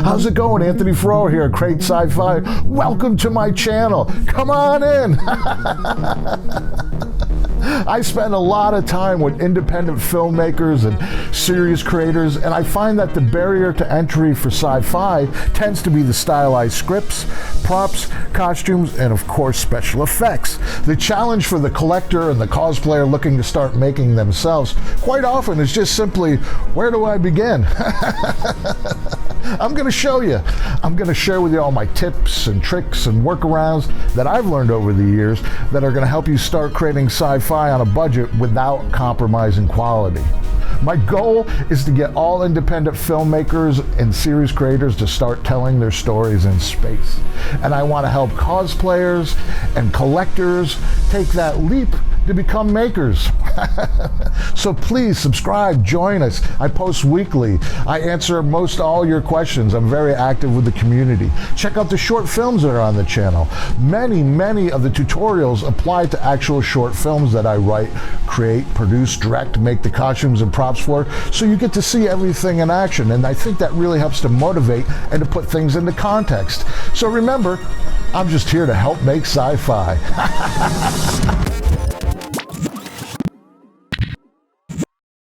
How's it going? Anthony Farrow here at Crate Sci-Fi. Welcome to my channel. Come on in. I spend a lot of time with independent filmmakers and series creators, and I find that the barrier to entry for sci-fi tends to be the stylized scripts, props, costumes, and of course special effects. The challenge for the collector and the cosplayer looking to start making themselves quite often is just simply, where do I begin? I'm going to show you. I'm going to share with you all my tips and tricks and workarounds that I've learned over the years that are going to help you start creating sci-fi on a budget without compromising quality. My goal is to get all independent filmmakers and series creators to start telling their stories in space. And I want to help cosplayers and collectors take that leap to become makers. So please subscribe, join us. I post weekly. I answer most all your questions. I'm very active with the community. Check out the short films that are on the channel. Many of the tutorials apply to actual short films that I write, create, produce, direct, make the costumes and props for, so you get to see everything in action. And I think that really helps to motivate and to put things into context. So remember, I'm just here to help make sci-fi.